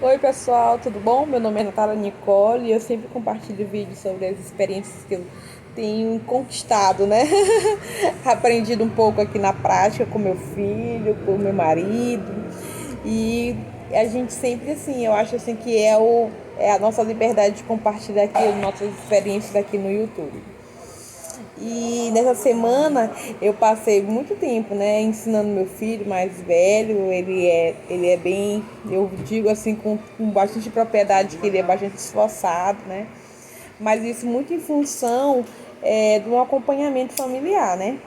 Oi pessoal, tudo bom? Meu nome é Natália Nicole e eu sempre compartilho vídeos sobre as experiências que eu tenho conquistado, né? Aprendido um pouco aqui na prática com meu filho, com meu marido. E a gente sempre assim, eu acho assim que é a nossa liberdade de compartilhar aqui as nossas experiências aqui no YouTube. E nessa semana eu passei muito tempo, né, ensinando meu filho mais velho. Ele é bem, eu digo assim, com bastante propriedade, que ele é bastante esforçado, né? Mas isso muito em função de um acompanhamento familiar, né?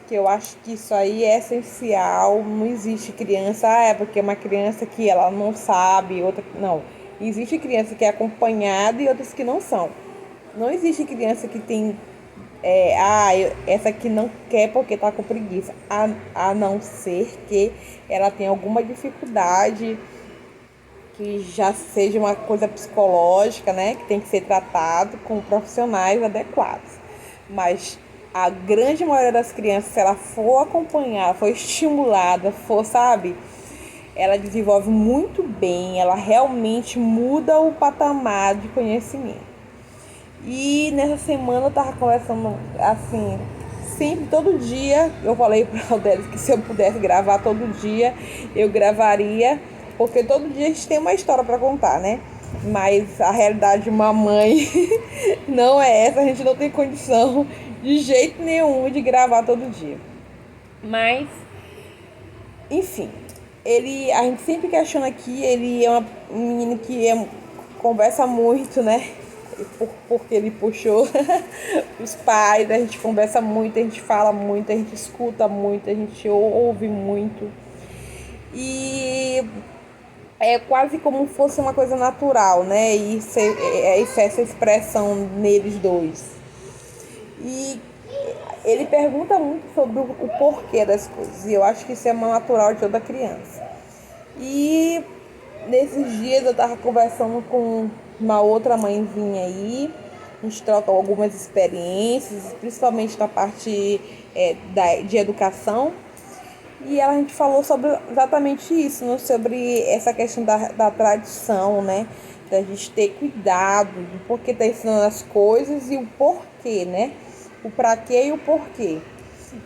Que eu acho que isso aí é essencial. Não existe criança, é porque é uma criança que ela não sabe, outra não. Existe criança que é acompanhada e outras que não são. Não existe criança que tem essa aqui não quer porque tá com preguiça, a não ser que ela tenha alguma dificuldade que já seja uma coisa psicológica, né, que tem que ser tratado com profissionais adequados. Mas a grande maioria das crianças, se ela for acompanhar, for estimulada, for, sabe, ela desenvolve muito bem, ela realmente muda o patamar de conhecimento. E nessa semana eu tava conversando assim, sempre, todo dia, eu falei para o Delis que se eu pudesse gravar todo dia, eu gravaria, porque todo dia a gente tem uma história para contar, né? Mas a realidade de uma mãe não é essa, a gente não tem condição de jeito nenhum de gravar todo dia. Mas, enfim, a gente sempre questiona aqui, ele é um menino que conversa muito, né? Porque ele puxou os pais, a gente conversa muito, a gente fala muito, a gente escuta muito, a gente ouve muito. E é quase como se fosse uma coisa natural, né? Essa expressão neles dois. E ele pergunta muito sobre o porquê das coisas. E eu acho que isso é uma natural de toda criança. E nesses dias eu tava conversando com uma outra mãezinha aí. A gente troca algumas experiências, principalmente na parte de educação. E a gente falou sobre exatamente isso, né? Sobre essa questão da tradição, né? Da gente ter cuidado do porquê tá ensinando as coisas e o porquê, né? O pra quê e o porquê.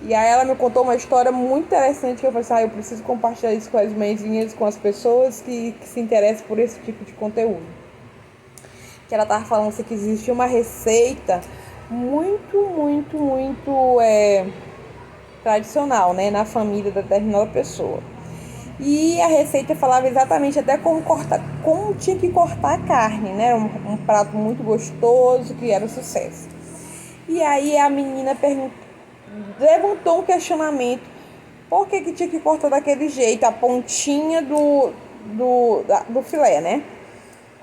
E aí ela me contou uma história muito interessante que eu falei assim, eu preciso compartilhar isso com as mãezinhas, com as pessoas que se interessam por esse tipo de conteúdo. Que ela tava falando assim, que existe uma receita muito tradicional, né, na família da determinada pessoa. E a receita falava exatamente até como tinha que cortar a carne, né? Um prato muito gostoso que era um sucesso. E aí a menina levantou um questionamento: por que tinha que cortar daquele jeito, a pontinha do filé, né?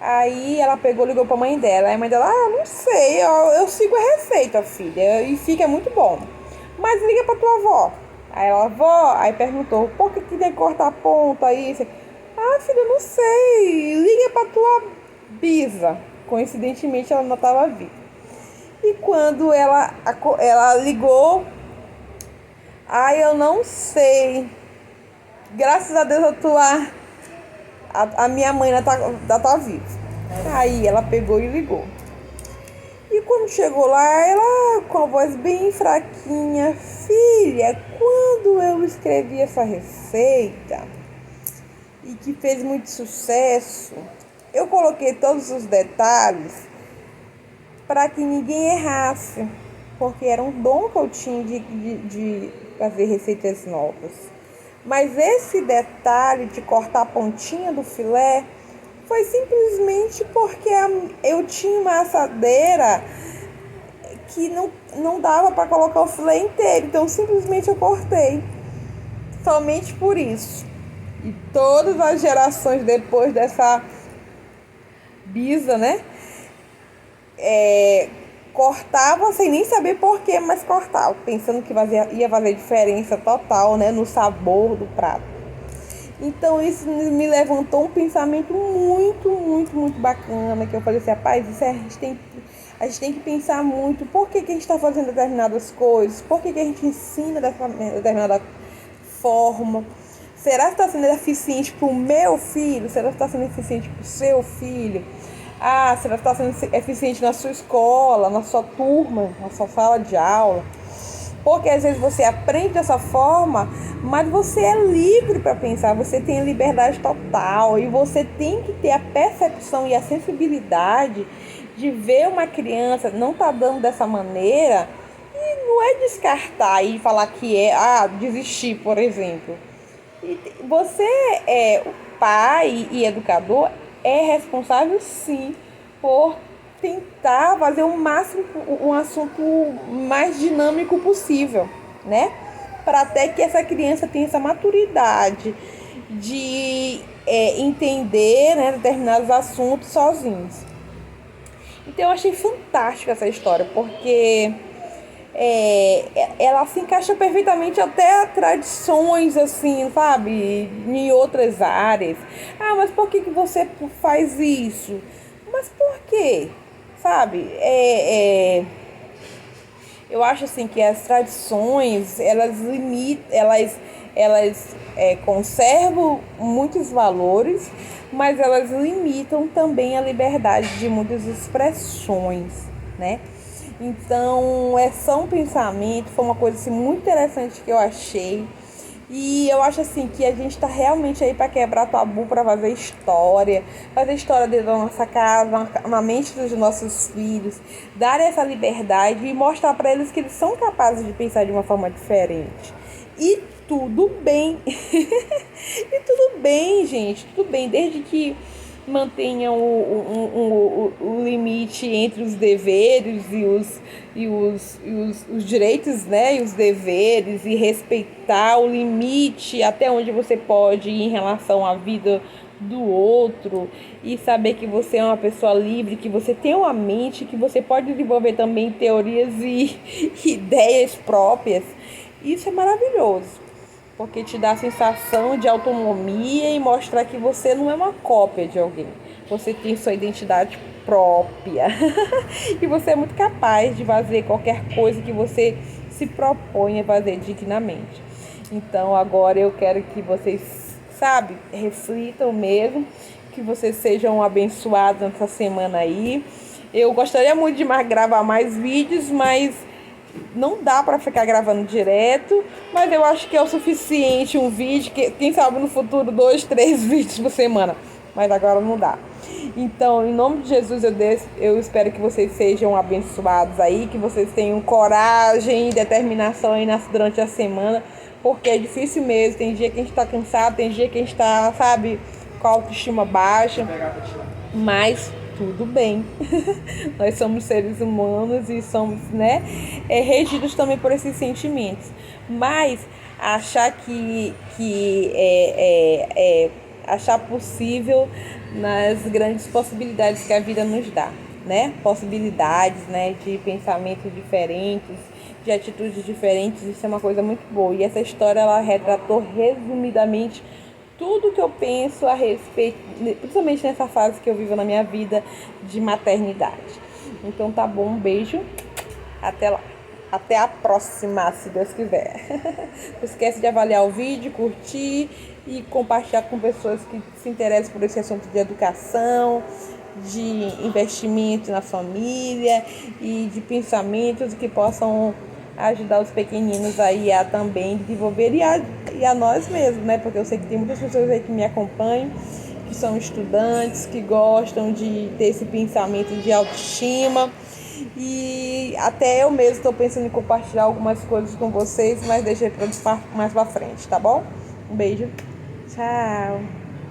Aí ela pegou, ligou pra mãe dela. Aí a mãe dela, não sei, eu sigo a receita, filha, e fica muito bom. Mas liga pra tua avó. Aí ela, avó, aí perguntou, por que tem que cortar a ponta aí? Filha, não sei, liga pra tua bisa. Coincidentemente ela não estava viva. E quando ela ligou, eu não sei. Graças a Deus a minha mãe tá viva. Aí ela pegou e ligou. E quando chegou lá, ela com a voz bem fraquinha, filha, quando eu escrevi essa receita e que fez muito sucesso, eu coloquei todos os detalhes para que ninguém errasse, porque era um dom que eu tinha de fazer receitas novas. Mas esse detalhe de cortar a pontinha do filé foi simplesmente porque eu tinha uma assadeira que não dava para colocar o filé inteiro, então simplesmente eu cortei. Somente por isso. E todas as gerações depois dessa bisa, né? Cortava sem nem saber porquê, mas cortava, pensando que ia fazer diferença total, né, no sabor do prato. Então isso me levantou um pensamento muito bacana, que eu falei assim, rapaz, a gente tem que pensar muito por que a gente está fazendo determinadas coisas, por que a gente ensina dessa determinada forma, Será que está sendo eficiente para o meu filho? Será que está sendo eficiente para o seu filho? Ah, será que está sendo eficiente na sua escola, na sua turma, na sua sala de aula? Porque às vezes você aprende dessa forma, mas você é livre para pensar, você tem a liberdade total e você tem que ter a percepção e a sensibilidade de ver uma criança não tá dando dessa maneira e não é descartar e falar que desistir, por exemplo. Você é pai e educador, é responsável sim por tentar fazer o máximo um assunto mais dinâmico possível, né? Para até que essa criança tenha essa maturidade de entender, né, determinados assuntos sozinhos. Então eu achei fantástica essa história, porque ela se encaixa perfeitamente até tradições, assim, sabe? Em outras áreas. Ah, mas por que você faz isso? Mas por quê? Sabe? Eu acho assim que as tradições, elas conservam muitos valores, mas elas limitam também a liberdade de muitas expressões, né? Então, só um pensamento, foi uma coisa assim, muito interessante que eu achei. E eu acho assim que a gente está realmente aí para quebrar tabu, para fazer história dentro da nossa casa, na mente dos nossos filhos, dar essa liberdade e mostrar para eles que eles são capazes de pensar de uma forma diferente. E tudo bem. E tudo bem, gente, tudo bem, desde que mantenham o limite entre os deveres os direitos, né, e os deveres, e respeitar o limite até onde você pode ir em relação à vida do outro, e saber que você é uma pessoa livre, que você tem uma mente, que você pode desenvolver também teorias e ideias próprias. Isso é maravilhoso, porque te dá a sensação de autonomia e mostrar que você não é uma cópia de alguém. Você tem sua identidade própria. E você é muito capaz de fazer qualquer coisa que você se propõe a fazer dignamente. Então agora eu quero que vocês, sabe, reflitam mesmo, que vocês sejam abençoados nessa semana aí. Eu gostaria muito de gravar mais vídeos, mas não dá para ficar gravando direto, mas eu acho que é o suficiente um vídeo, quem sabe no futuro 2, 3 vídeos por semana, mas agora não dá. Então, em nome de Jesus, eu espero que vocês sejam abençoados aí, que vocês tenham coragem e determinação aí durante a semana, porque é difícil mesmo, tem dia que a gente tá cansado, tem dia que a gente tá, sabe, com a autoestima baixa, mas tudo bem. Nós somos seres humanos e somos, né, regidos também por esses sentimentos. Mas achar achar possível nas grandes possibilidades que a vida nos dá, né? Possibilidades, né, de pensamentos diferentes, de atitudes diferentes, isso é uma coisa muito boa. E essa história, ela retratou resumidamente tudo que eu penso a respeito, principalmente nessa fase que eu vivo na minha vida de maternidade. Então tá bom, um beijo, até lá. Até a próxima, se Deus quiser. Não esquece de avaliar o vídeo, curtir e compartilhar com pessoas que se interessam por esse assunto de educação, de investimento na família e de pensamentos que possam ajudar os pequeninos aí a também desenvolver e a nós mesmos, né? Porque eu sei que tem muitas pessoas aí que me acompanham, que são estudantes, que gostam de ter esse pensamento de autoestima. E até eu mesmo estou pensando em compartilhar algumas coisas com vocês, mas deixei para mais pra frente, tá bom? Um beijo. Tchau.